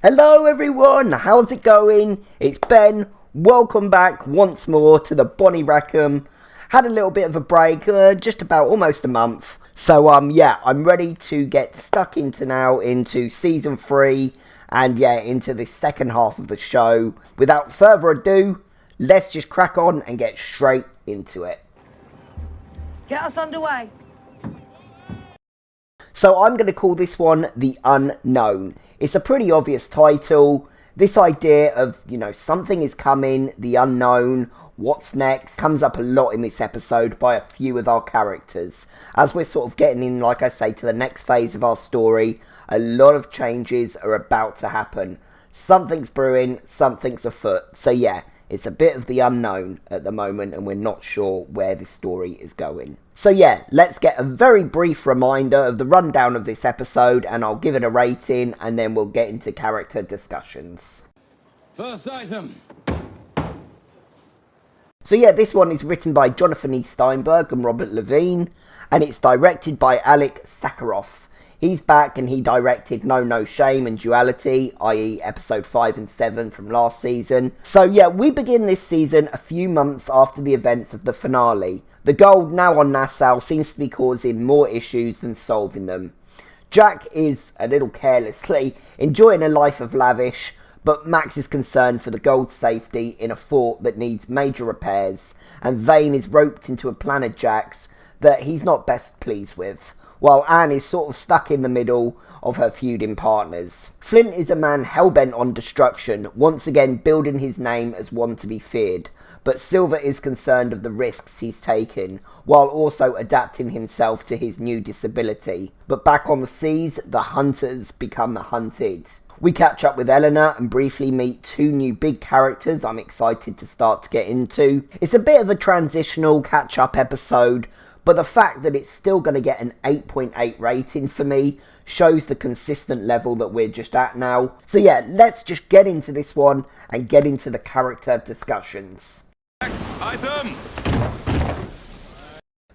Hello everyone, how's it going? It's Ben. Welcome back once more to the Bonny Rackham. Had a little bit of a break, just about almost a month. So yeah, I'm ready to get stuck into season 3 and yeah, into the second half of the show. Without further ado, let's just crack on and get straight into it. Get us underway. So I'm going to call this one The Unknown. It's a pretty obvious title. This idea of, something is coming, the unknown, what's next, comes up a lot in this episode by a few of our characters. As we're sort of getting in, like I say, to the next phase of our story, a lot of changes are about to happen. Something's brewing, something's afoot. So yeah, it's a bit of the unknown at the moment and we're not sure where this story is going. So yeah, let's get a very brief reminder of the rundown of this episode and I'll give it a rating and then we'll get into character discussions. First item. So yeah, this one is written by Jonathan E. Steinberg and Robert Levine and it's directed by Alec Sakharov. He's back and he directed No Shame and Duality, i.e. episode 5 and 7 from last season. So yeah, we begin this season a few months after the events of the finale. The gold now on Nassau seems to be causing more issues than solving them. Jack is, a little carelessly, enjoying a life of lavish, but Max is concerned for the gold's safety in a fort that needs major repairs, and Vane is roped into a plan of Jack's that he's not best pleased with, while Anne is sort of stuck in the middle of her feuding partners. Flint is a man hell-bent on destruction, once again building his name as one to be feared, but Silver is concerned of the risks he's taken, while also adapting himself to his new disability. But back on the seas, the hunters become the hunted. We catch up with Eleanor and briefly meet two new big characters I'm excited to start to get into. It's a bit of a transitional catch-up episode, but the fact that it's still going to get an 8.8 rating for me shows the consistent level that we're just at now. So yeah, let's just get into this one and get into the character discussions. Next item.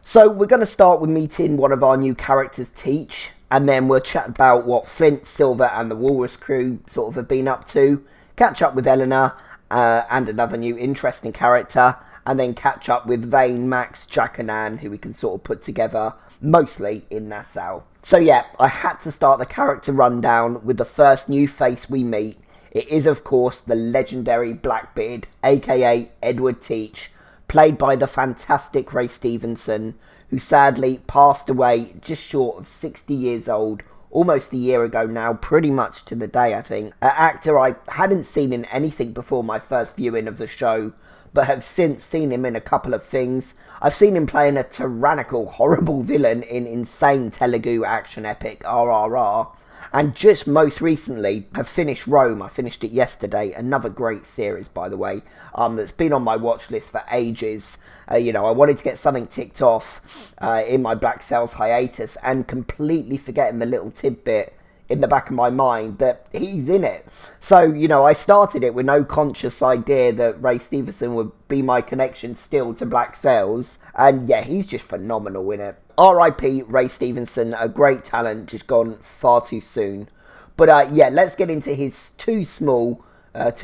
So we're going to start with meeting one of our new characters, Teach, and then we'll chat about what Flint, Silver and the Walrus crew sort of have been up to, catch up with Eleanor and another new interesting character, and then catch up with Vane, Max, Jack and Anne, who we can sort of put together, mostly in Nassau. So yeah, I had to start the character rundown with the first new face we meet. It is, of course, the legendary Blackbeard, aka Edward Teach, played by the fantastic Ray Stevenson, who sadly passed away just short of 60 years old, almost a year ago now, pretty much to the day, I think. An actor I hadn't seen in anything before my first viewing of the show, but have since seen him in a couple of things. I've seen him playing a tyrannical, horrible villain in insane Telugu action epic RRR, and just most recently have finished Rome. I finished it yesterday, another great series by the way, that's been on my watch list for ages. I wanted to get something ticked off in my Black Sails hiatus and completely forgetting the little tidbit in the back of my mind that he's in it. So, I started it with no conscious idea that Ray Stevenson would be my connection still to Black Sails. And yeah, he's just phenomenal in it. R.I.P. Ray Stevenson, a great talent, just gone far too soon. But yeah, let's get into his two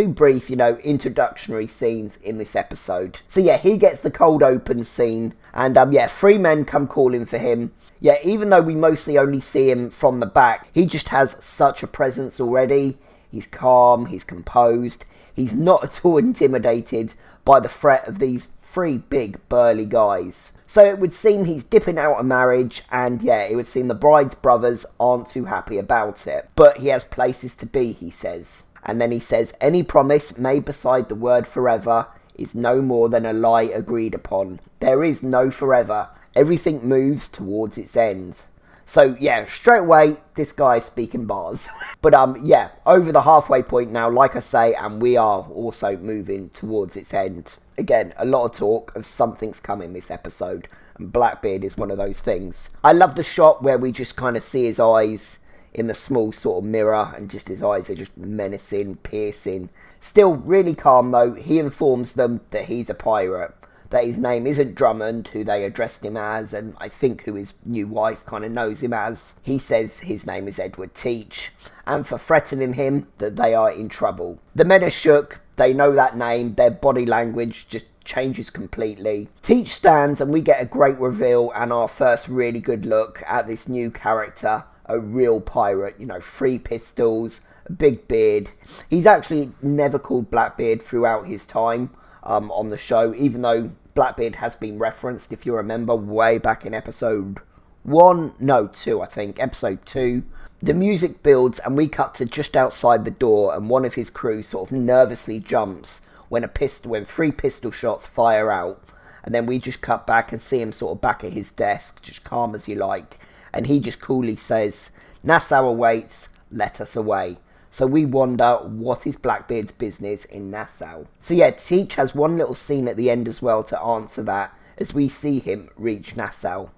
brief, introductory scenes in this episode. So yeah, he gets the cold open scene, and yeah, three men come calling for him. Yeah, even though we mostly only see him from the back, he just has such a presence already. He's calm, he's composed, he's not at all intimidated by the threat of these three big burly guys. So it would seem he's dipping out of marriage, and yeah, it would seem the bride's brothers aren't too happy about it. But he has places to be, he says. And then he says, any promise made beside the word forever is no more than a lie agreed upon. There is no forever. Everything moves towards its end. So yeah, straight away, this guy's speaking bars. But yeah, over the halfway point now, like I say, and we are also moving towards its end. Again, a lot of talk of something's coming this episode, and Blackbeard is one of those things. I love the shot where we just kind of see his eyes in the small sort of mirror, and just his eyes are just menacing, piercing. Still really calm though. He informs them that he's a pirate. that his name isn't Drummond, who they addressed him as, and I think who his new wife kind of knows him as. He says his name is Edward Teach, and for threatening him, that they are in trouble. The men are shook, they know that name, their body language just changes completely. Teach stands and we get a great reveal and our first really good look at this new character, a real pirate, 3 pistols, a big beard. He's actually never called Blackbeard throughout his time on the show, even though Blackbeard has been referenced, if you remember, way back in episode 2, I think, episode 2. The music builds and we cut to just outside the door and one of his crew sort of nervously jumps when 3 pistol shots fire out, and then we just cut back and see him sort of back at his desk, just calm as you like, and he just coolly says, "Nassau awaits, let us away." So we wonder, what is Blackbeard's business in Nassau? So yeah, Teach has one little scene at the end as well to answer that, as we see him reach Nassau.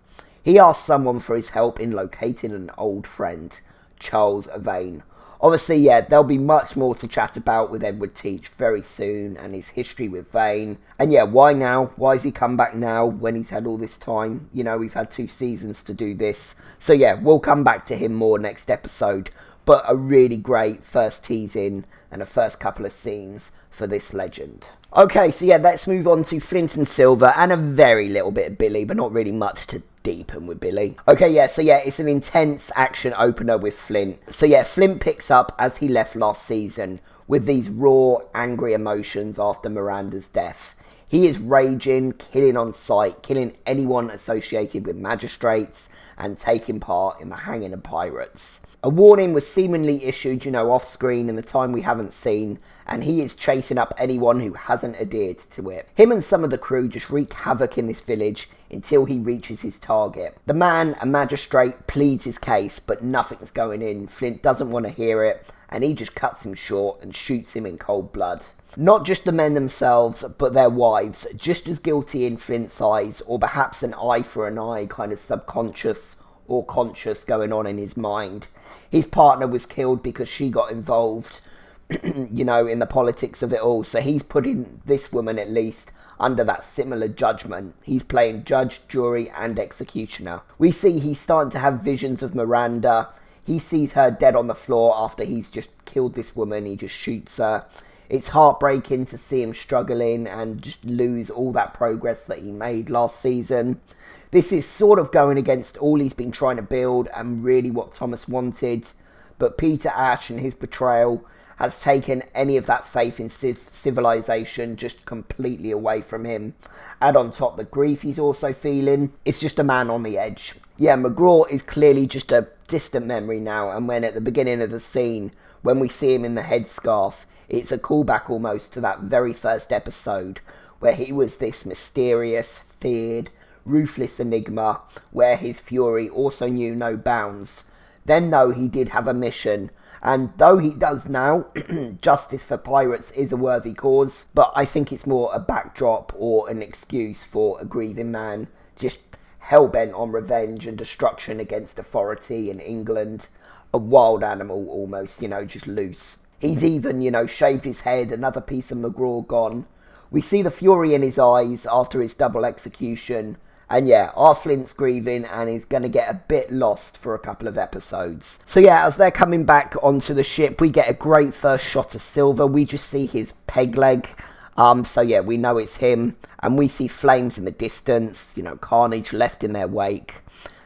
He asks someone for his help in locating an old friend, Charles Vane. Obviously, yeah, there'll be much more to chat about with Edward Teach very soon and his history with Vane. And yeah, why now? Why has he come back now when he's had all this time? We've had 2 seasons to do this. So yeah, we'll come back to him more next episode. But a really great first tease-in and a first couple of scenes for this legend. Okay, so yeah, let's move on to Flint and Silver and a very little bit of Billy, but not really much to deepen with Billy. Okay, yeah, so yeah, it's an intense action opener with Flint. So yeah, Flint picks up as he left last season with these raw, angry emotions after Miranda's death. He is raging, killing on sight, killing anyone associated with magistrates, and taking part in the hanging of pirates. A warning was seemingly issued, off screen in the time we haven't seen, and he is chasing up anyone who hasn't adhered to it. Him and some of the crew just wreak havoc in this village until he reaches his target. The man, a magistrate, pleads his case, but nothing's going in. Flint doesn't want to hear it, and he just cuts him short and shoots him in cold blood. Not just the men themselves, but their wives, just as guilty in Flint's eyes, or perhaps an eye for an eye kind of subconscious or conscious going on in his mind. His partner was killed because she got involved, in the politics of it all, so he's putting this woman at least under that similar judgment. He's playing judge, jury and executioner. We see he's starting to have visions of Miranda. He sees her dead on the floor after he's just killed this woman. He just shoots her. It's heartbreaking to see him struggling and just lose all that progress that he made last season. This is sort of going against all he's been trying to build and really what Thomas wanted. But Peter Ash and his betrayal has taken any of that faith in civilization just completely away from him. Add on top the grief he's also feeling. It's just a man on the edge. Yeah, McGraw is clearly just a distant memory now, and when at the beginning of the scene, when we see him in the headscarf, it's a callback almost to that very first episode, where he was this mysterious, feared, ruthless enigma, where his fury also knew no bounds. Then though, he did have a mission, and though he does now, justice for pirates is a worthy cause, but I think it's more a backdrop or an excuse for a grieving man, just hell-bent on revenge and destruction against authority in England. A wild animal almost, just loose. He's even, shaved his head, another piece of McGraw gone. We see the fury in his eyes after his double execution. And yeah, our Flint's grieving and is going to get a bit lost for a couple of episodes. So yeah, as they're coming back onto the ship, we get a great first shot of Silver. We just see his peg leg. So yeah, we know it's him. And we see flames in the distance, carnage left in their wake.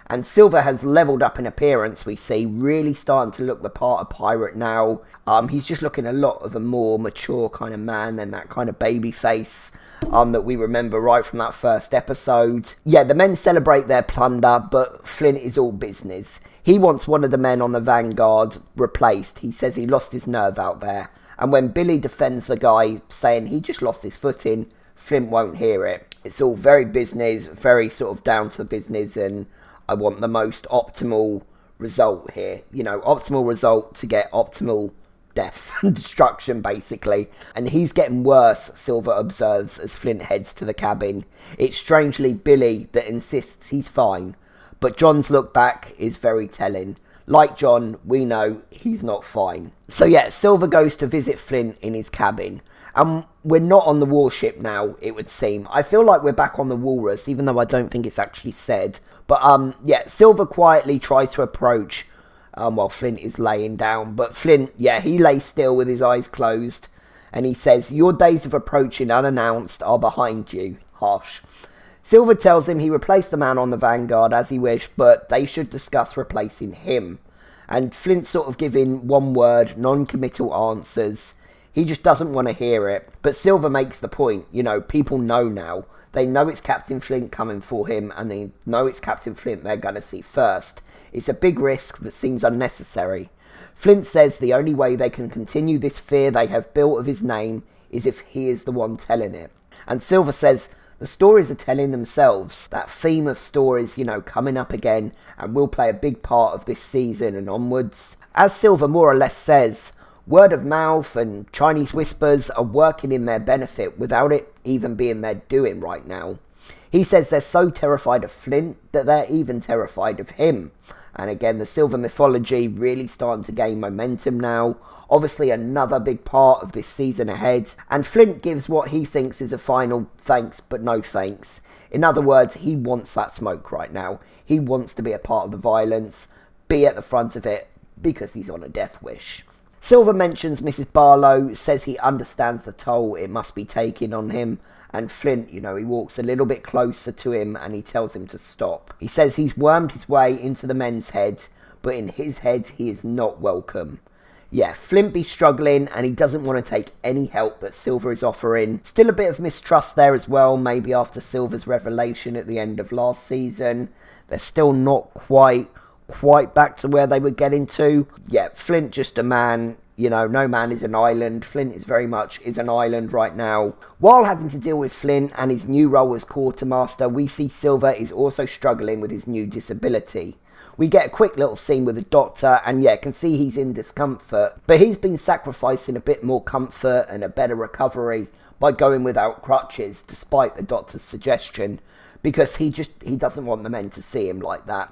And Silver has leveled up in appearance, we see, really starting to look the part of pirate now. He's just looking a lot of a more mature kind of man than that kind of baby face that we remember right from that first episode. Yeah, the men celebrate their plunder, but Flint is all business. He wants one of the men on the Vanguard replaced. He says he lost his nerve out there. And when Billy defends the guy, saying he just lost his footing, Flint won't hear it. It's all very business, very sort of down to the business, and I want the most optimal result here. Optimal result to get optimal death and destruction, basically. And he's getting worse, Silver observes as Flint heads to the cabin. It's strangely Billy that insists he's fine, but John's look back is very telling. like John, we know he's not fine. So yeah, Silver goes to visit Flint in his cabin. And we're not on the warship now, it would seem. I feel like we're back on the Walrus, even though I don't think it's actually said. But yeah, Silver quietly tries to approach while Flint is laying down. But Flint, yeah, he lays still with his eyes closed. And he says, your days of approaching unannounced are behind you. Harsh. Silver tells him he replaced the man on the Vanguard as he wished, but they should discuss replacing him. And Flint's sort of giving one word, non-committal answers. He just doesn't want to hear it. But Silver makes the point, you know, people know now. They know it's Captain Flint coming for him, and they know it's Captain Flint they're going to see first. It's a big risk that seems unnecessary. Flint says the only way they can continue this fear they have built of his name is if he is the one telling it. And Silver says the stories are telling themselves. That theme of stories, you know, coming up again and will play a big part of this season and onwards. As Silver more or less says, word of mouth and Chinese whispers are working in their benefit without it even being their doing right now. He says they're so terrified of Flint that they're even terrified of him. And again, the Silver mythology really starting to gain momentum now. Obviously another big part of this season ahead. And Flint gives what he thinks is a final thanks but no thanks. In other words, he wants that smoke right now. He wants to be a part of the violence, be at the front of it, because he's on a death wish. Silver mentions Mrs. Barlow, says he understands the toll it must be taking on him. And Flint, you know, he walks a little bit closer to him and he tells him to stop. He says he's wormed his way into the men's head, but in his head he is not welcome. Yeah, Flint be struggling and he doesn't want to take any help that Silver is offering. Still a bit of mistrust there as well, maybe after Silver's revelation at the end of last season. They're still not quite back to where they were getting to. Yeah, Flint just a man. You know, no man is an island. Flint is very much an island right now. While having to deal with Flint and his new role as quartermaster, we see Silver is also struggling with his new disability. We get a quick little scene with the doctor and yeah, can see he's in discomfort. But he's been sacrificing a bit more comfort and a better recovery by going without crutches, despite the doctor's suggestion, because he doesn't want the men to see him like that.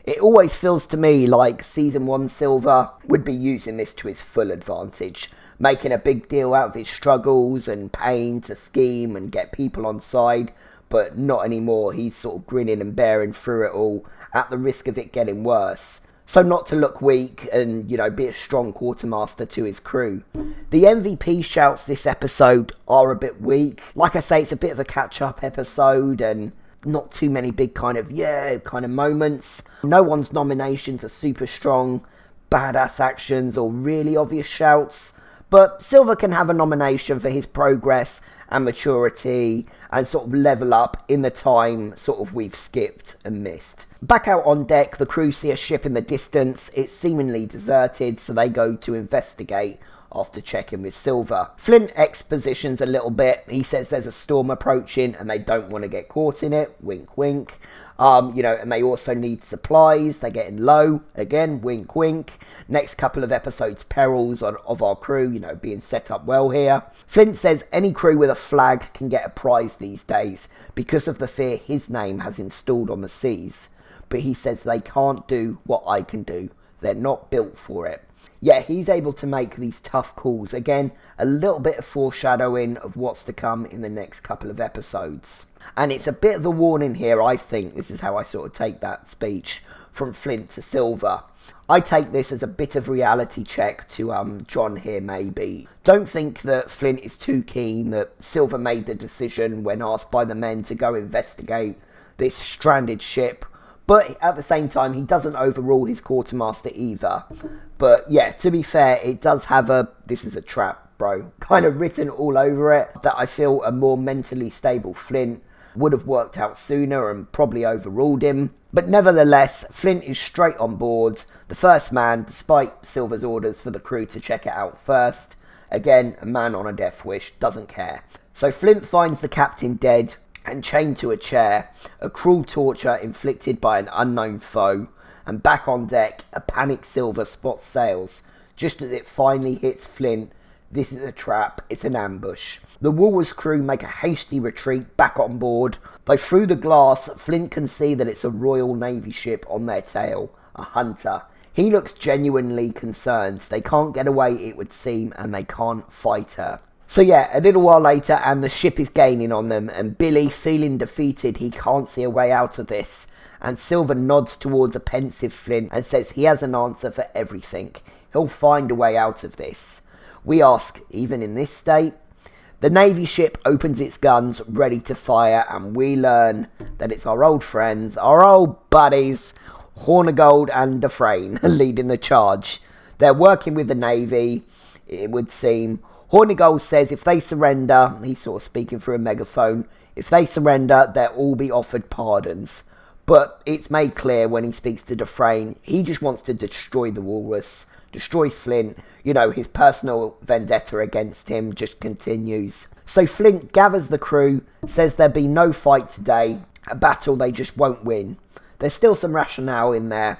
It always feels to me like Season 1 Silver would be using this to his full advantage, making a big deal out of his struggles and pain to scheme and get people on side, but not anymore. He's sort of grinning and bearing through it all at the risk of it getting worse. So not to look weak and, you know, be a strong quartermaster to his crew. The MVP shouts this episode are a bit weak. Like I say, it's a bit of a catch-up episode and not too many big kind of moments. No one's nominations are super strong, badass actions or really obvious shouts. But Silver can have a nomination for his progress and maturity and sort of level up in the time sort of we've skipped and missed. Back out on deck, the crew see a ship in the distance. It's seemingly deserted, so they go to investigate after checking with Silver. Flint expositions a little bit. He says there's a storm approaching and they don't want to get caught in it. Wink, wink. You know, and they also need supplies. They're getting low. Again, wink, wink. Next couple of episodes, perils of our crew, you know, being set up well here. Flint says any crew with a flag can get a prize these days because of the fear his name has installed on the seas. But he says they can't do what I can do. They're not built for it. Yeah, he's able to make these tough calls. Again, a little bit of foreshadowing of what's to come in the next couple of episodes. And it's a bit of a warning here, I think. This is how I sort of take that speech from Flint to Silver. I take this as a bit of reality check to John here, maybe. Don't think that Flint is too keen that Silver made the decision when asked by the men to go investigate this stranded ship. But at the same time, he doesn't overrule his quartermaster either. But yeah, to be fair, it does have this is a trap, bro, kind of written all over it, that I feel a more mentally stable Flint would have worked out sooner and probably overruled him. But nevertheless, Flint is straight on board, the first man, despite Silver's orders for the crew to check it out first. Again, a man on a death wish, doesn't care. So Flint finds the captain dead and chained to a chair, a cruel torture inflicted by an unknown foe, and back on deck, a panicked Silver spots sails. Just as it finally hits Flint, this is a trap, it's an ambush. The Walrus crew make a hasty retreat back on board, though through the glass, Flint can see that it's a Royal Navy ship on their tail, a hunter. He looks genuinely concerned. They can't get away, it would seem, and they can't fight her. So yeah, a little while later, and the ship is gaining on them, and Billy, feeling defeated, he can't see a way out of this. And Silver nods towards a pensive Flint and says he has an answer for everything. He'll find a way out of this. We ask, even in this state? The Navy ship opens its guns, ready to fire, and we learn that it's our old friends, our old buddies, Hornigold and Dufresne, leading the charge. They're working with the Navy, it would seem. Hornigold says if they surrender, he's sort of speaking through a megaphone, if they surrender, they'll all be offered pardons. But it's made clear when he speaks to Dufresne, he just wants to destroy the Walrus, destroy Flint. You know, his personal vendetta against him just continues. So Flint gathers the crew, says there'll be no fight today, a battle they just won't win. There's still some rationale in there.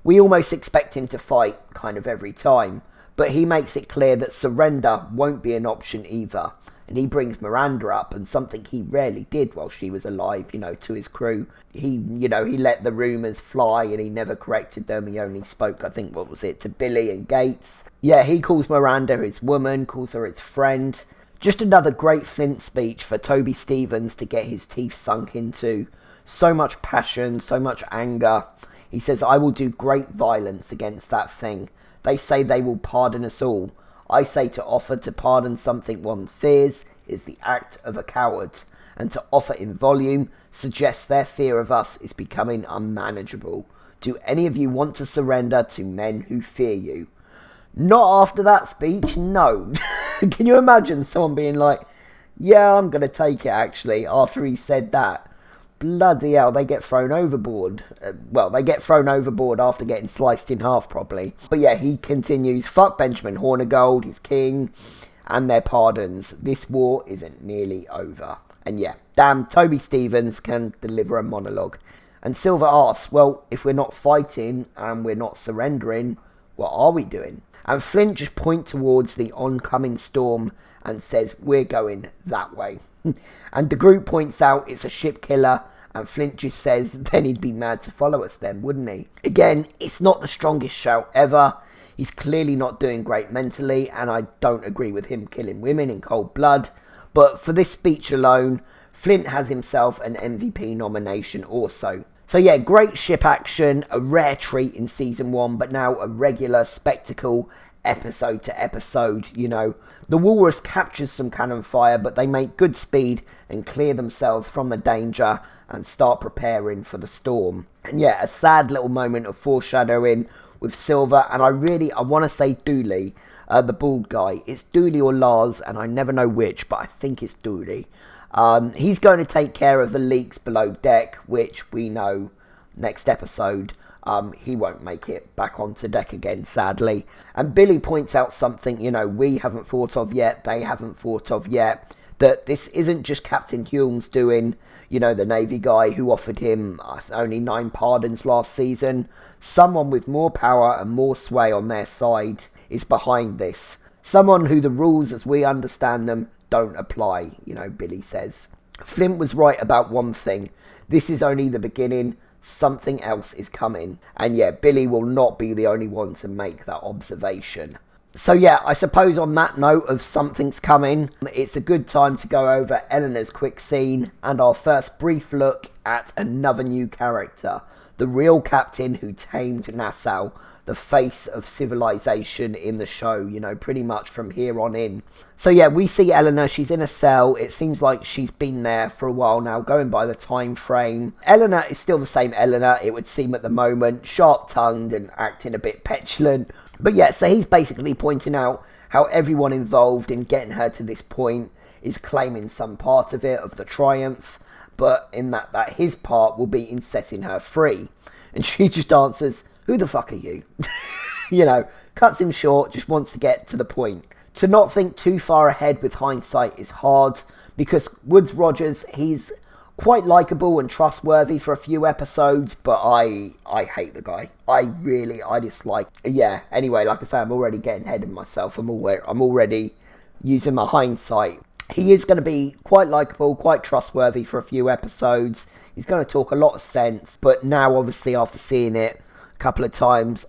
We almost expect him to fight kind of every time. But he makes it clear that surrender won't be an option either. And he brings Miranda up, and something he rarely did while she was alive, you know, to his crew. He let the rumours fly and he never corrected them. He only spoke, I think, to Billy and Gates. Yeah, he calls Miranda his woman, calls her his friend. Just another great Flint speech for Toby Stephens to get his teeth sunk into. So much passion, so much anger. He says, I will do great violence against that thing. They say they will pardon us all. I say to offer to pardon something one fears is the act of a coward, and to offer in volume suggests their fear of us is becoming unmanageable. Do any of you want to surrender to men who fear you? Not after that speech, no. Can you imagine someone being like, yeah, I'm going to take it actually, after he said that? Bloody hell, they get thrown overboard. They get thrown overboard after getting sliced in half, probably. But yeah, he continues, fuck Benjamin Hornigold, his king, and their pardons. This war isn't nearly over. And yeah, damn, Toby Stephens can deliver a monologue. And Silver asks, well, if we're not fighting and we're not surrendering, what are we doing? And Flint just points towards the oncoming storm and says, we're going that way. And the group points out it's a ship killer, and Flint just says then he'd be mad to follow us then, wouldn't he? Again, it's not the strongest shout ever. He's clearly not doing great mentally, and I don't agree with him killing women in cold blood. But for this speech alone, Flint has himself an MVP nomination also. So yeah, great ship action, a rare treat in season 1, but now a regular spectacle episode to episode, you know. The Walrus captures some cannon fire, but they make good speed and clear themselves from the danger and start preparing for the storm. And yeah, a sad little moment of foreshadowing with Silver, and I want to say Dooley, the bald guy. It's Dooley or Lars, and I never know which, but I think it's Dooley. He's going to take care of the leaks below deck, which we know next episode. He won't make it back onto deck again, sadly. And Billy points out something, you know, we haven't thought of yet, they haven't thought of yet, that this isn't just Captain Hulme's doing, you know, the Navy guy who offered him only 9 pardons last season. Someone with more power and more sway on their side is behind this. Someone who the rules as we understand them don't apply, you know, Billy says. Flint was right about one thing. This is only the beginning. Something else is coming. And yeah, Billy will not be the only one to make that observation. So yeah, I suppose on that note of something's coming, it's a good time to go over Eleanor's quick scene and our first brief look at another new character. The real captain who tamed Nassau, the face of civilization in the show, you know, pretty much from here on in. So yeah, we see Eleanor, she's in a cell. It seems like she's been there for a while now, going by the time frame. Eleanor is still the same Eleanor, it would seem at the moment, sharp-tongued and acting a bit petulant. But yeah, so he's basically pointing out how everyone involved in getting her to this point is claiming some part of it, of the triumph, but in that his part will be in setting her free. And she just answers, who the fuck are you? You know, cuts him short, just wants to get to the point. To not think too far ahead with hindsight is hard, because Woodes Rogers, he's quite likeable and trustworthy for a few episodes, but I hate the guy. I dislike. Yeah, anyway, like I say, I'm already getting ahead of myself. I'm already using my hindsight. He is going to be quite likeable, quite trustworthy for a few episodes. He's going to talk a lot of sense, but now, obviously, after seeing it a couple of times,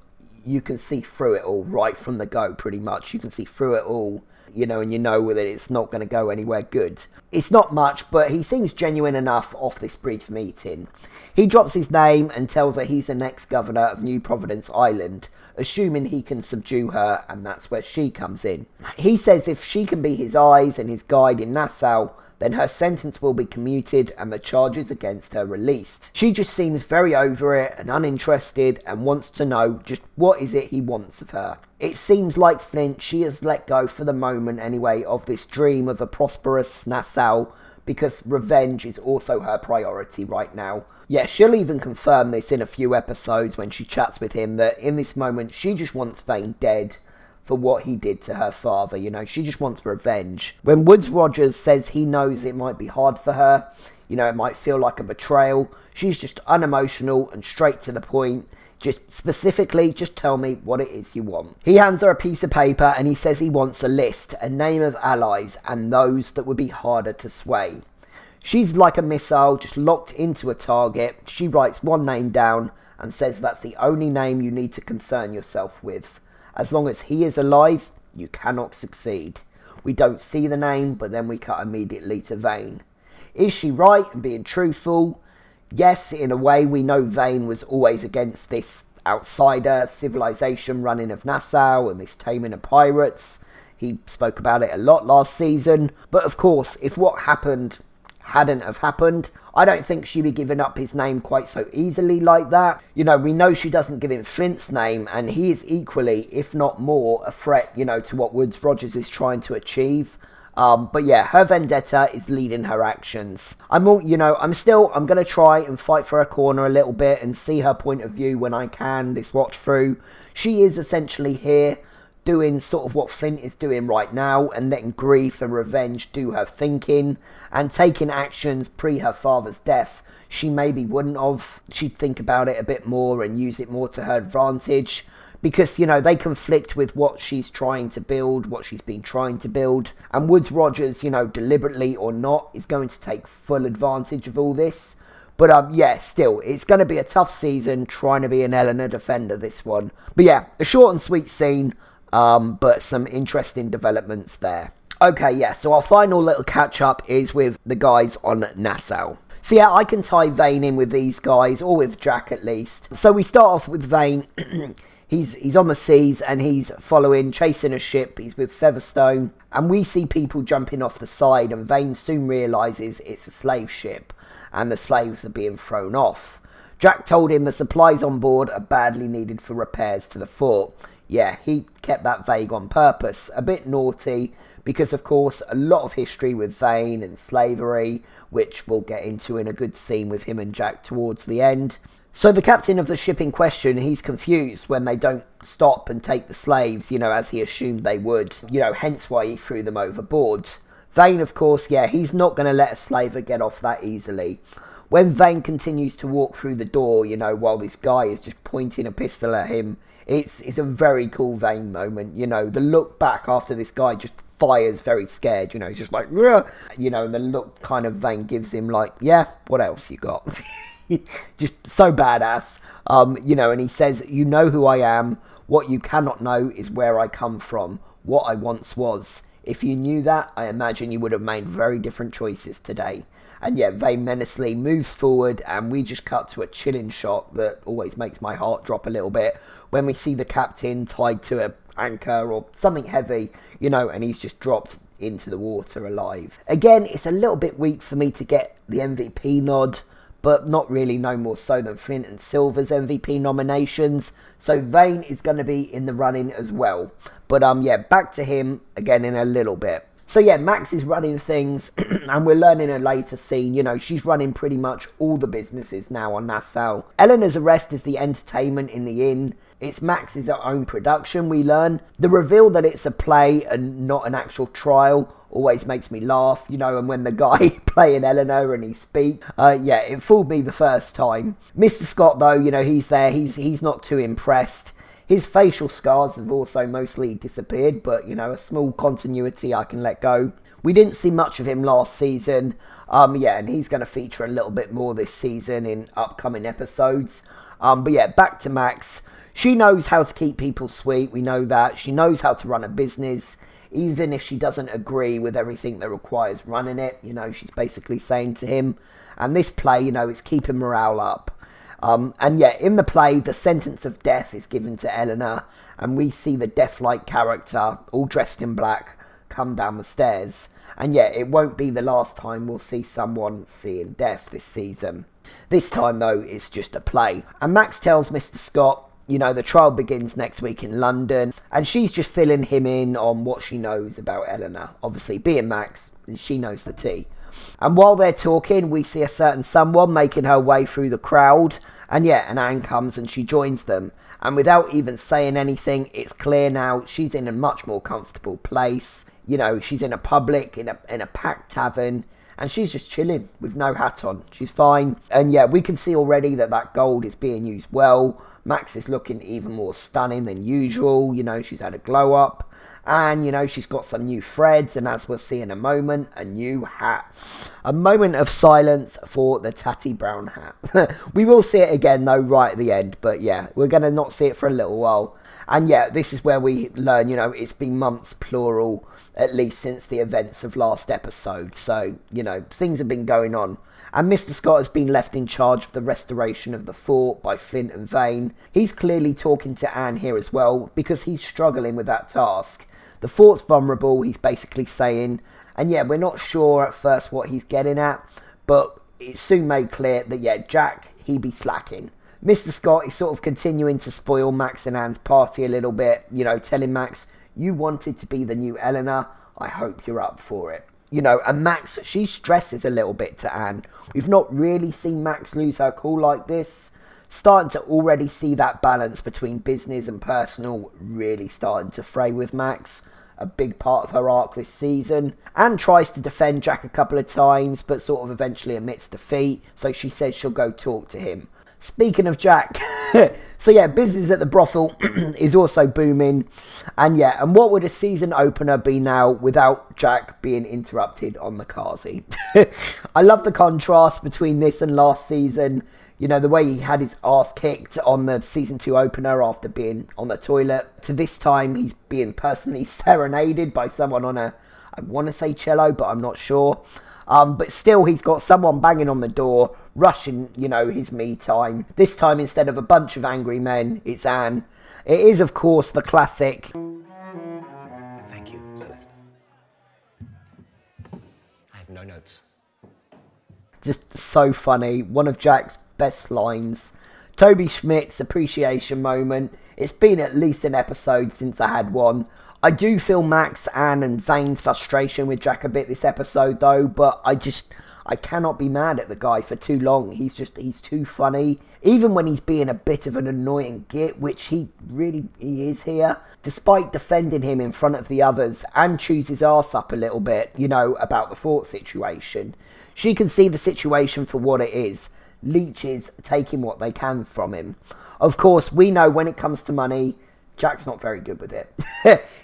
you can see through it all right from the go, pretty much. You can see through it all, and you know that it's not going to go anywhere good. It's not much, but he seems genuine enough off this brief meeting. He drops his name and tells her he's the next governor of New Providence Island, assuming he can subdue her, and that's where she comes in. He says if she can be his eyes and his guide in Nassau, then her sentence will be commuted and the charges against her released. She just seems very over it and uninterested and wants to know just what is it he wants of her. It seems like Flint, she has let go for the moment anyway of this dream of a prosperous Nassau, because revenge is also her priority right now. Yeah, she'll even confirm this in a few episodes when she chats with him, that in this moment she just wants Vane dead for what he did to her father. She just wants revenge. When Woodes Rogers says he knows it might be hard for her, it might feel like a betrayal, she's just unemotional and straight to the point. Just specifically, just tell me what it is you want. He hands her a piece of paper and he says he wants a list, a name of allies and those that would be harder to sway. She's like a missile, just locked into a target. She writes one name down and says that's the only name you need to concern yourself with. As long as he is alive, you cannot succeed. We don't see the name, but then we cut immediately to Vane. Is she right in being truthful? Yes, in a way, we know Vane was always against this outsider civilization running of Nassau and this taming of pirates. He spoke about it a lot last season. But of course, if what happened hadn't have happened, I don't think she'd be giving up his name quite so easily like that. We know she doesn't give him Flint's name, and he is equally, if not more, a threat, to what Woodes Rogers is trying to achieve. But yeah, her vendetta is leading her actions. I'm going to try and fight for her corner a little bit and see her point of view when I can this watch through. She is essentially here doing sort of what Flint is doing right now, and letting grief and revenge do her thinking and taking actions pre her father's death she maybe wouldn't have. She'd think about it a bit more and use it more to her advantage, because, they conflict with what she's trying to build, what she's been trying to build. And Woodes Rogers, deliberately or not, is going to take full advantage of all this. But, yeah, still, it's going to be a tough season trying to be an Eleanor defender, this one. But, yeah, a short and sweet scene, but some interesting developments there. Okay, yeah, so our final little catch-up is with the guys on Nassau. So, yeah, I can tie Vane in with these guys, or with Jack at least. So we start off with Vane. He's on the seas and he's chasing a ship. He's with Featherstone, and we see people jumping off the side, and Vane soon realises it's a slave ship and the slaves are being thrown off. Jack told him the supplies on board are badly needed for repairs to the fort. Yeah, he kept that vague on purpose. A bit naughty, because of course a lot of history with Vane and slavery, which we'll get into in a good scene with him and Jack towards the end. So the captain of the ship in question, he's confused when they don't stop and take the slaves, as he assumed they would, hence why he threw them overboard. Vane, of course, yeah, he's not going to let a slaver get off that easily. When Vane continues to walk through the door, while this guy is just pointing a pistol at him, it's a very cool Vane moment, the look back after this guy just fires very scared, he's just like, "Rah!" And the look kind of Vane gives him like, yeah, what else you got? Just so badass, and he says, "You know who I am. What you cannot know is where I come from, what I once was. If you knew that, I imagine you would have made very different choices today." And yeah, Vane menacingly moves forward, and we just cut to a chilling shot that always makes my heart drop a little bit when we see the captain tied to an anchor or something heavy, and he's just dropped into the water alive. Again, it's a little bit weak for me to get the MVP nod, but not really no more so than Flint and Silver's MVP nominations. So Vane is going to be in the running as well. But yeah, back to him again in a little bit. So yeah, Max is running things, and we're learning a later scene, she's running pretty much all the businesses now on Nassau. Eleanor's arrest is the entertainment in the inn. It's Max's own production, we learn. The reveal that it's a play and not an actual trial always makes me laugh, and when the guy playing Eleanor and he speaks, yeah, it fooled me the first time. Mr. Scott, though, he's there, he's not too impressed. His facial scars have also mostly disappeared, but, a small continuity I can let go. We didn't see much of him last season, yeah, and he's going to feature a little bit more this season in upcoming episodes. But yeah, back to Max. She knows how to keep people sweet. We know that. She knows how to run a business. Even if she doesn't agree with everything that requires running it, she's basically saying to him. And this play, it's keeping morale up. And yeah, in the play, the sentence of death is given to Eleanor. And we see the death-like character, all dressed in black, come down the stairs. And yeah, it won't be the last time we'll see someone seeing death this season. This time, though, it's just a play. And Max tells Mr. Scott, the trial begins next week in London. And she's just filling him in on what she knows about Eleanor. Obviously, being Max, she knows the tea. And while they're talking, we see a certain someone making her way through the crowd. And yeah, and Anne comes and she joins them. And without even saying anything, it's clear now she's in a much more comfortable place. She's in a public, in a packed tavern. And she's just chilling with no hat on. She's fine. And yeah, we can see already that gold is being used well. Max is looking even more stunning than usual. She's had a glow up. And, she's got some new threads. And as we'll see in a moment, a new hat. A moment of silence for the tatty brown hat. We will see it again, though, right at the end. But yeah, we're going to not see it for a little while. And yeah, this is where we learn, it's been months, plural, at least since the events of last episode. So, things have been going on. And Mr. Scott has been left in charge of the restoration of the fort by Flint and Vane. He's clearly talking to Anne here as well, because he's struggling with that task. The fort's vulnerable, he's basically saying. And yeah, we're not sure at first what he's getting at, but it's soon made clear that, yeah, Jack, he be slacking. Mr. Scott is sort of continuing to spoil Max and Anne's party a little bit, telling Max, you wanted to be the new Eleanor, I hope you're up for it. And Max, she stresses a little bit to Anne. We've not really seen Max lose her cool like this. Starting to already see that balance between business and personal really starting to fray with Max. A big part of her arc this season. Anne tries to defend Jack a couple of times, but sort of eventually admits defeat. So she says she'll go talk to him. Speaking of Jack, so yeah, business at the brothel is also booming. And yeah, and what would a season opener be now without Jack being interrupted on the carsy? I love the contrast between this and last season. The way he had his ass kicked on the season 2 opener after being on the toilet. To this time, he's being personally serenaded by someone on I want to say cello, but I'm not sure. But still, he's got someone banging on the door, rushing, his me time. This time, instead of a bunch of angry men, it's Anne. It is, of course, the classic. Thank you, Celeste. I have no notes. Just so funny. One of Jack's best lines. Toby Schmidt's appreciation moment. It's been at least an episode since I had one. I do feel Max, Anne and Zane's frustration with Jack a bit this episode though, but I cannot be mad at the guy for too long. He's too funny. Even when he's being a bit of an annoying git, which he is here. Despite defending him in front of the others, Anne chews his arse up a little bit, about the fort situation. She can see the situation for what it is. Leeches taking what they can from him. Of course, we know when it comes to money, Jack's not very good with it.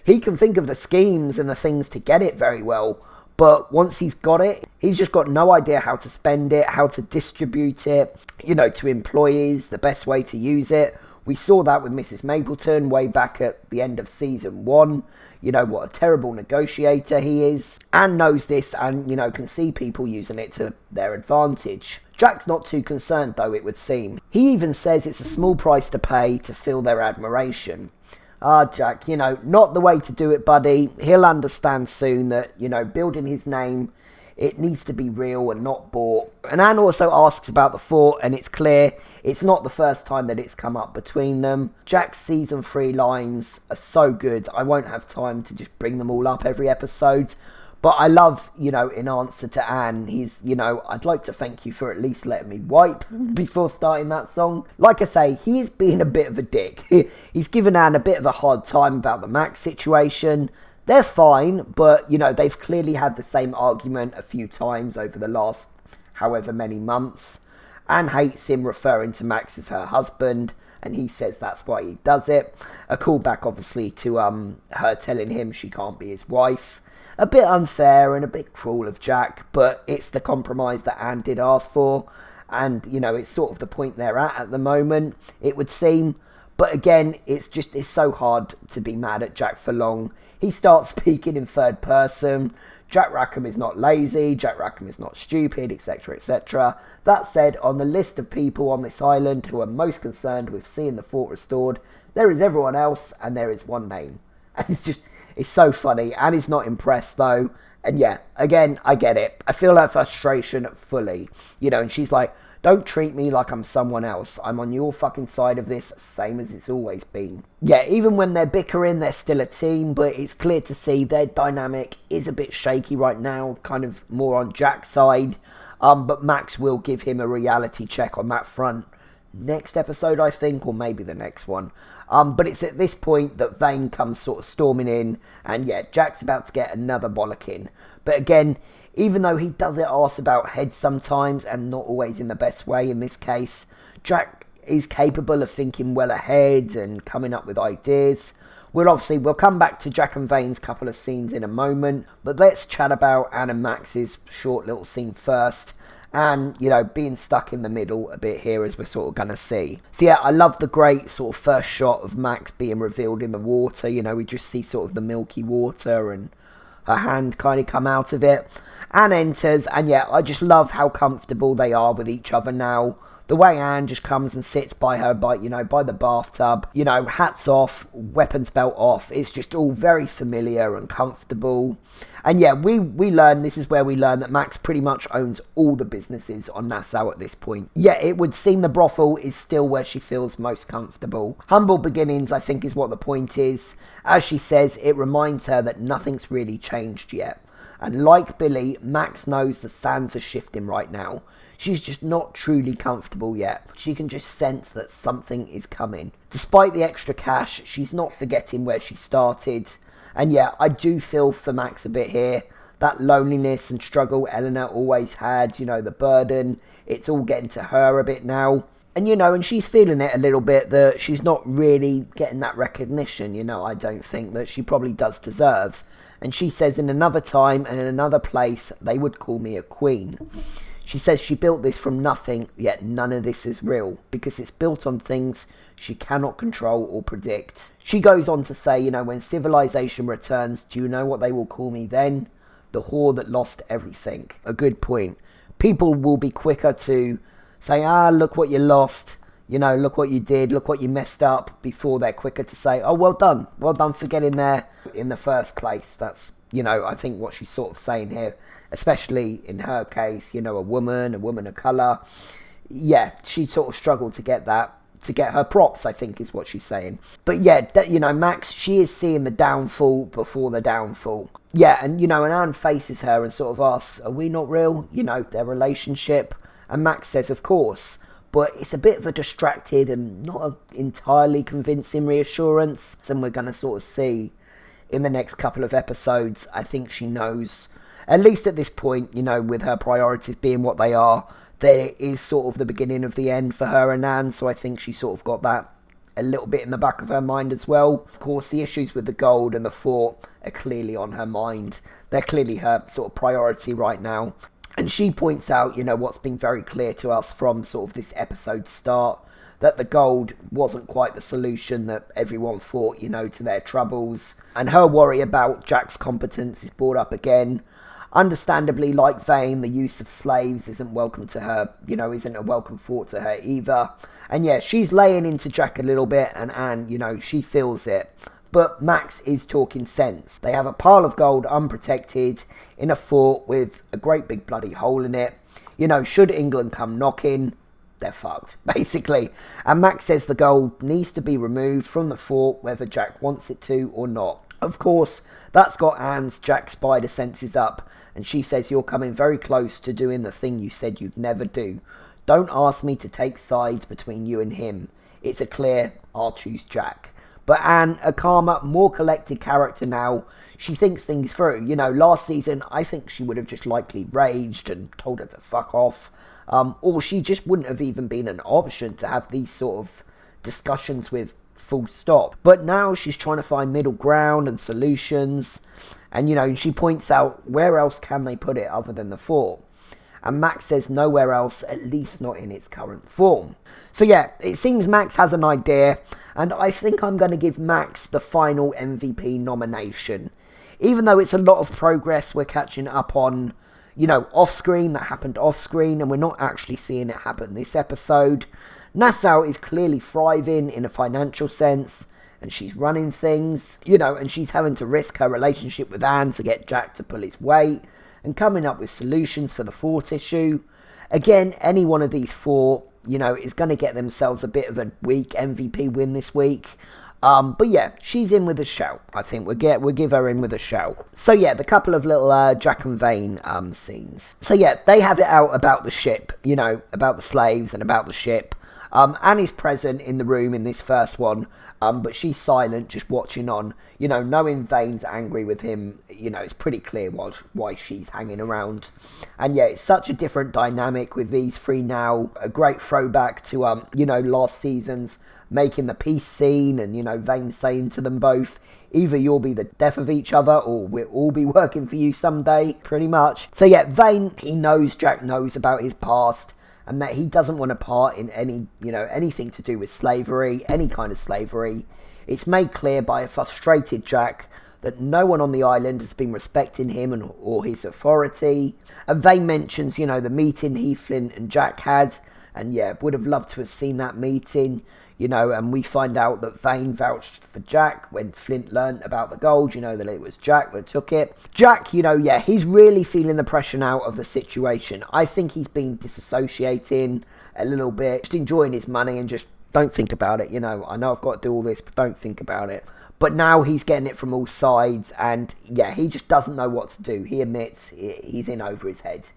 He can think of the schemes and the things to get it very well, but once he's got it, he's just got no idea how to spend it, how to distribute it, to employees, the best way to use it. We saw that with Mrs. Mapleton way back at the end of season 1. What a terrible negotiator he is. Anne knows this and, can see people using it to their advantage. Jack's not too concerned though, it would seem. He even says it's a small price to pay to feel their admiration. Jack, not the way to do it, buddy. He'll understand soon that, building his name, it needs to be real and not bought. And Anne also asks about the fort, and it's clear it's not the first time that it's come up between them. Jack's season 3 lines are so good, I won't have time to just bring them all up every episode. But I love, in answer to Anne, he's, I'd like to thank you for at least letting me wipe before starting that song. Like I say, he's being a bit of a dick. He's given Anne a bit of a hard time about the Max situation. They're fine, but, they've clearly had the same argument a few times over the last however many months. Anne hates him referring to Max as her husband, and he says that's why he does it. A callback, obviously, to her telling him she can't be his wife. A bit unfair and a bit cruel of Jack, but it's the compromise that Anne did ask for. And, you know, it's sort of the point they're at the moment, it would seem. But again, it's so hard to be mad at Jack for long. He starts speaking in third person. Jack Rackham is not lazy. Jack Rackham is not stupid, etc., etc. That said, on the list of people on this island who are most concerned with seeing the fort restored, there is everyone else, and there is one name. And it's so funny. And he's not impressed, though. And yeah, again, I get it. I feel her frustration fully. You know, and she's like, don't treat me like I'm someone else. I'm on your fucking side of this, same as it's always been. Yeah, even when they're bickering, they're still a team, but it's clear to see their dynamic is a bit shaky right now, kind of more on Jack's side. But Max will give him a reality check on that front next episode, I think, or maybe the next one. But it's at this point that Vane comes sort of storming in, and yeah, Jack's about to get another bollocking. But again, even though he does it arse about head sometimes, and not always in the best way in this case, Jack is capable of thinking well ahead and coming up with ideas. We'll come back to Jack and Vane's couple of scenes in a moment, but let's chat about Anne and Max's short little scene first. And, you know, being stuck in the middle a bit here, as we're sort of going to see. So yeah, I love the great sort of first shot of Max being revealed in the water. You know, we just see sort of the milky water and her hand kind of come out of it. Anne enters, and yeah, I just love how comfortable they are with each other now. The way Anne just comes and sits by her, by the bathtub, you know, hats off, weapons belt off. It's just all very familiar and comfortable. And yeah, we learn, this is where we learn that Max pretty much owns all the businesses on Nassau at this point. Yeah, it would seem the brothel is still where she feels most comfortable. Humble beginnings, I think, is what the point is. As she says, it reminds her that nothing's really changed yet. And like Billy, Max knows the sands are shifting right now. She's just not truly comfortable yet. She can just sense that something is coming. Despite the extra cash, she's not forgetting where she started. And yeah, I do feel for Max a bit here. That loneliness and struggle Eleanor always had, you know, the burden, it's all getting to her a bit now. And, you know, and she's feeling it a little bit that she's not really getting that recognition, you know, I don't think that she probably does deserve. And she says in another time and in another place, they would call me a queen. She says she built this from nothing, yet none of this is real, because it's built on things she cannot control or predict. She goes on to say, you know, when civilization returns, do you know what they will call me then? The whore that lost everything. A good point. People will be quicker to say, look what you lost, you know, look what you did, look what you messed up, before they're quicker to say, oh, well done for getting there in the first place. That's, you know, I think what she's sort of saying here, especially in her case, you know, a woman of colour. Yeah, she sort of struggled to get that, to get her props, I think is what she's saying. But yeah, you know, Max, she is seeing the downfall before the downfall. Yeah, and, you know, and Anne faces her and sort of asks, are we not real? You know, their relationship. And Max says, of course. But it's a bit of a distracted and not entirely convincing reassurance. And we're going to sort of see in the next couple of episodes, I think she knows, at least at this point, you know, with her priorities being what they are, there is sort of the beginning of the end for her and Anne. So I think she sort of got that a little bit in the back of her mind as well. Of course, the issues with the gold and the fort are clearly on her mind. They're clearly her sort of priority right now. And she points out, you know, what's been very clear to us from sort of this episode start, that the gold wasn't quite the solution that everyone thought, you know, to their troubles. And her worry about Jack's competence is brought up again. Understandably, like Vane, the use of slaves isn't welcome to her, you know, isn't a welcome thought to her either. And yeah, she's laying into Jack a little bit, and Anne, you know, she feels it. But Max is talking sense. They have a pile of gold unprotected in a fort with a great big bloody hole in it. You know, should England come knocking, they're fucked, basically. And Max says the gold needs to be removed from the fort whether Jack wants it to or not. Of course, that's got Anne's Jack spider senses up, and she says you're coming very close to doing the thing you said you'd never do. Don't ask me to take sides between you and him. It's a clear, I'll choose Jack. But Anne, a calmer, more collected character now, she thinks things through. You know, last season, I think she would have just likely raged and told her to fuck off. Or she just wouldn't have even been an option to have these sort of discussions with, full stop. But now she's trying to find middle ground and solutions. And, you know, she points out, where else can they put it other than the fort? and Max says nowhere else, at least not in its current form. So yeah, it seems Max has an idea, and I think I'm going to give Max the final MVP nomination. Even though it's a lot of progress we're catching up on, you know, off-screen, that happened off-screen, and we're not actually seeing it happen this episode. Nassau is clearly thriving in a financial sense, and she's running things, you know, and she's having to risk her relationship with Anne to get Jack to pull his weight, and coming up with solutions for the fort issue. Again, any one of these four, you know, is going to get themselves a bit of a weak MVP win this week. But yeah, she's in with a shout. I think we'll give her in with a shout. So yeah, the couple of little Jack and Vane scenes. So yeah, they have it out about the ship, you know, about the slaves and about the ship. Annie's present in the room in this first one, but she's silent, just watching on. You know, knowing Vane's angry with him, you know, it's pretty clear why she's hanging around. And yeah, it's such a different dynamic with these three now. A great throwback to, you know, last season's making the peace scene, and, you know, Vane saying to them both, either you'll be the death of each other or we'll all be working for you someday, pretty much. So yeah, Vane, he knows Jack knows about his past, and that he doesn't want to part in any, you know, anything to do with slavery, any kind of slavery. It's made clear by a frustrated Jack that no one on the island has been respecting him or his authority. And Vane mentions, you know, the meeting he, Flint and Jack had, and yeah, would have loved to have seen that meeting, you know, and we find out that Vane vouched for Jack when Flint learnt about the gold, you know, that it was Jack that took it. Jack, you know, yeah, he's really feeling the pressure now of the situation. I think he's been disassociating a little bit, just enjoying his money and just don't think about it, you know. I know I've got to do all this, but don't think about it. But now he's getting it from all sides, and yeah, he just doesn't know what to do. He admits he's in over his head.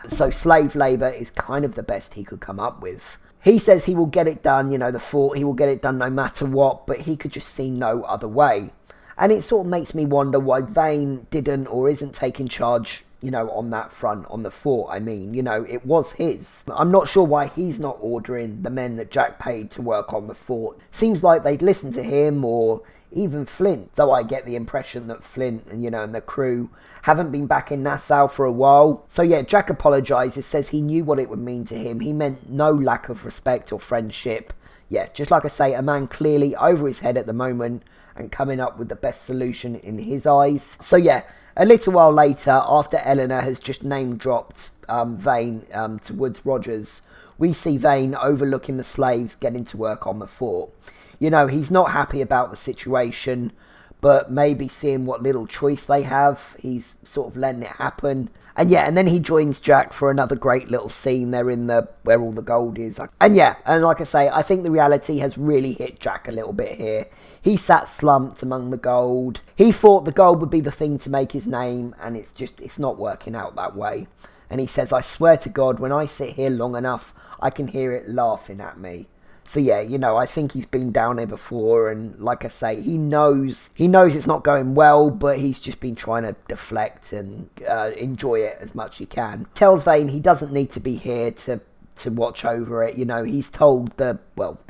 So slave labour is kind of the best he could come up with. He says he will get it done, you know, the fort, he will get it done no matter what, but he could just see no other way. And it sort of makes me wonder why Vane didn't or isn't taking charge, you know, on that front, on the fort. I mean, you know, it was his. I'm not sure why he's not ordering the men that Jack paid to work on the fort. Seems like they'd listen to him, or even Flint, though I get the impression that Flint and, you know, and the crew haven't been back in Nassau for a while. So yeah, Jack apologises, says he knew what it would mean to him. He meant no lack of respect or friendship. Yeah, just like I say, a man clearly over his head at the moment and coming up with the best solution in his eyes. So yeah, a little while later, after Eleanor has just name-dropped Vane to Woods Rogers, we see Vane overlooking the slaves getting to work on the fort. You know, he's not happy about the situation, but maybe seeing what little choice they have, he's sort of letting it happen. And yeah, and then he joins Jack for another great little scene. They're in where all the gold is. And yeah, and like I say, I think the reality has really hit Jack a little bit here. He sat slumped among the gold. He thought the gold would be the thing to make his name, and it's not working out that way. And he says, I swear to God, when I sit here long enough, I can hear it laughing at me. So yeah, you know, I think he's been down here before, and like I say, he knows it's not going well, but he's just been trying to deflect and enjoy it as much as he can. Tells Vane he doesn't need to be here to watch over it. You know, he's told the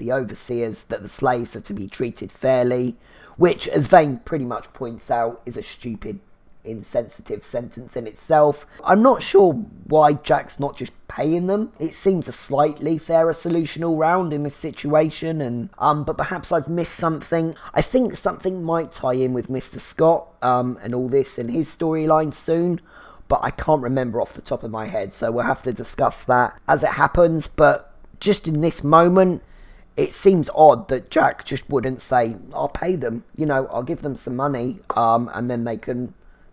overseers that the slaves are to be treated fairly, which, as Vane pretty much points out, is a stupid, insensitive sentence in itself. I'm not sure why Jack's not just paying them. It seems a slightly fairer solution all round in this situation, and but perhaps I've missed something. I think something might tie in with Mr. Scott and all this and his storyline soon, but I can't remember off the top of my head, so we'll have to discuss that as it happens. But just in this moment, it seems odd that Jack just wouldn't say, I'll pay them, you know, I'll give them some money, and then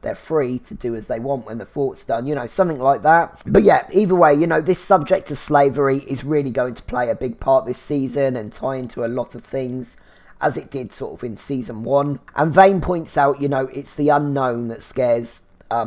they're free to do as they want when the fort's done, you know, something like that. But yeah, either way, you know, this subject of slavery is really going to play a big part this season and tie into a lot of things, as it did sort of in season 1. And Vane points out, you know, it's the unknown that scares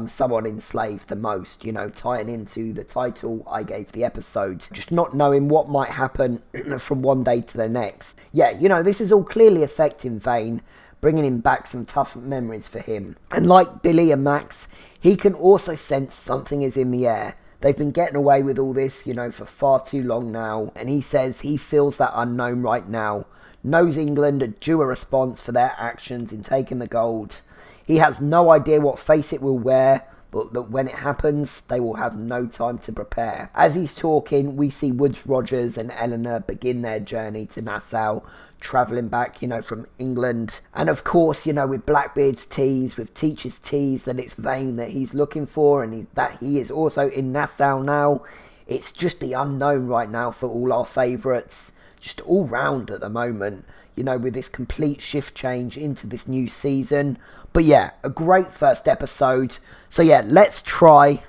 someone enslaved the most, you know, tying into the title I gave the episode. Just not knowing what might happen from one day to the next. Yeah, you know, this is all clearly affecting Vane, bringing him back some tough memories for him. And like Billy and Max, he can also sense something is in the air. They've been getting away with all this, you know, for far too long now. And he says he feels that unknown right now. Knows England are due a response for their actions in taking the gold. He has no idea what face it will wear, but that when it happens, they will have no time to prepare. As he's talking, we see Woods Rogers and Eleanor begin their journey to Nassau, travelling back, from England. And of course, with Blackbeard's tease, with Teacher's tease that it's Vane that he's looking for, and that he is also in Nassau now. It's just the unknown right now for all our favourites, just all round at the moment, with this complete shift change into this new season. But yeah, a great first episode. So yeah, let's try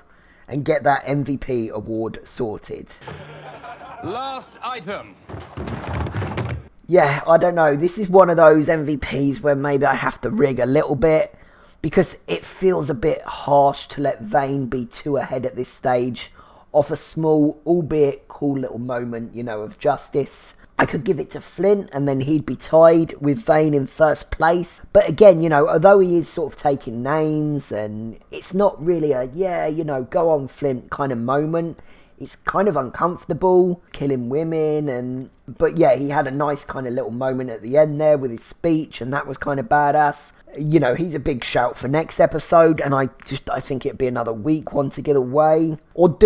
and get that MVP award sorted. Last item. Yeah, I don't know. This is one of those MVPs where maybe I have to rig a little bit, because it feels a bit harsh to let Vane be too ahead at this stage off a small, albeit cool little moment, of justice. I could give it to Flint and then he'd be tied with Vane in first place. But again, although he is sort of taking names and it's not really a, go on Flint kind of moment. It's kind of uncomfortable, killing women, but yeah, he had a nice kind of little moment at the end there with his speech, and that was kind of badass. He's a big shout for next episode, and I think it'd be another weak one to get away. Or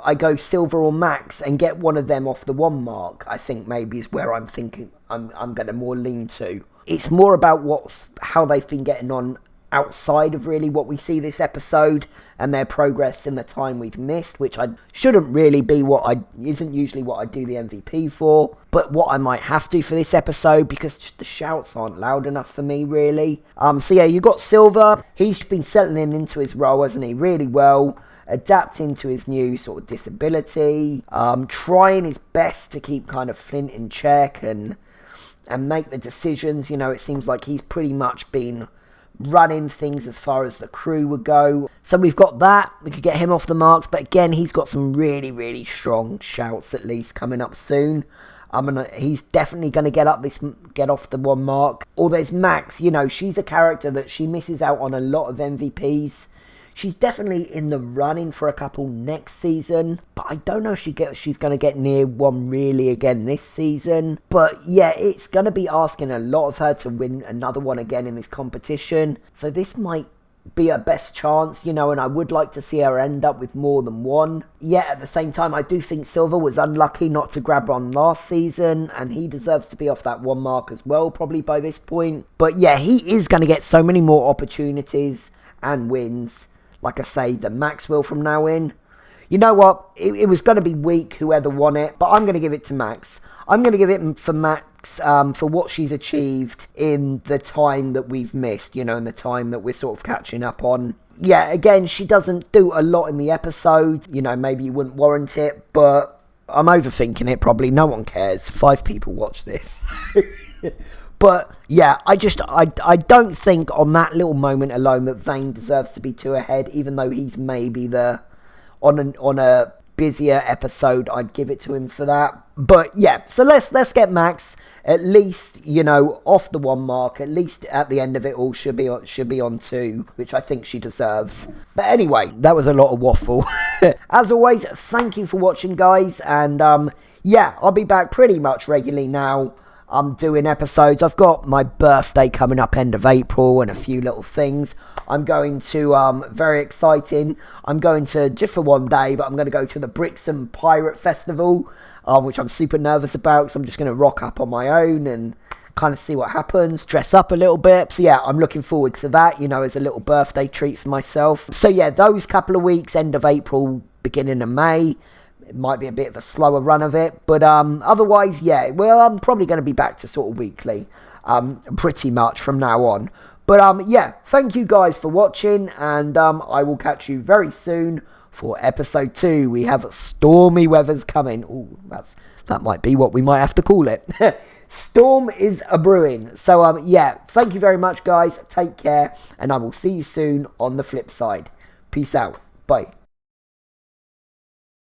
I go Silver or Max and get one of them off the 1 mark, I think maybe is where I'm thinking I'm going to more lean to. It's more about how they've been getting on outside of really what we see this episode, and their progress in the time we've missed, which shouldn't really be isn't usually what I do the MVP for, but what I might have to for this episode, because just the shouts aren't loud enough for me really. So yeah, you got Silver. He's been settling into his role, hasn't he, really well, adapting to his new sort of disability, trying his best to keep kind of Flint in check and make the decisions. It seems like he's pretty much been running things as far as the crew would go. So we've got that. We could get him off the marks, but again, he's got some really, really strong shouts at least coming up soon. He's definitely going to get off the 1 mark. Or there's Max. She's a character that she misses out on a lot of MVPs. She's definitely in the running for a couple next season, but I don't know if she's going to get near one really again this season. But yeah, it's going to be asking a lot of her to win another one again in this competition. So this might be her best chance, and I would like to see her end up with more than one. Yeah, at the same time, I do think Silver was unlucky not to grab one last season, and he deserves to be off that 1 mark as well, probably by this point. But yeah, he is going to get so many more opportunities and wins, like I say, than Max will from now in. You know what? It was going to be weak whoever won it, but I'm going to give it to Max. I'm going to give it for Max for what she's achieved in the time that we've missed, in the time that we're sort of catching up on. Yeah, again, she doesn't do a lot in the episode. Maybe you wouldn't warrant it, but I'm overthinking it probably. No one cares. 5 people watch this. But yeah, I don't think on that little moment alone that Vane deserves to be 2 ahead, even though he's maybe on a busier episode, I'd give it to him for that. But yeah, so let's get Max at least, off the 1 mark. At least at the end of it all should be on 2, which I think she deserves. But anyway, that was a lot of waffle. As always, thank you for watching, guys, and yeah, I'll be back pretty much regularly now. I'm doing episodes. I've got my birthday coming up end of April and a few little things. I'm going to, very exciting, I'm going to, just for 1 day, but I'm going to go to the Brixton Pirate Festival, which I'm super nervous about, so I'm just going to rock up on my own and kind of see what happens, dress up a little bit. So yeah, I'm looking forward to that, as a little birthday treat for myself. So yeah, those couple of weeks, end of April, beginning of May, it might be a bit of a slower run of it, but otherwise, yeah, well, I'm probably going to be back to sort of weekly, pretty much from now on. But yeah, thank you guys for watching, and I will catch you very soon for episode 2. We have stormy weather's coming. Ooh, that might be what we might have to call it. Storm is a brewing. So yeah, thank you very much, guys. Take care, and I will see you soon on the flip side. Peace out. Bye.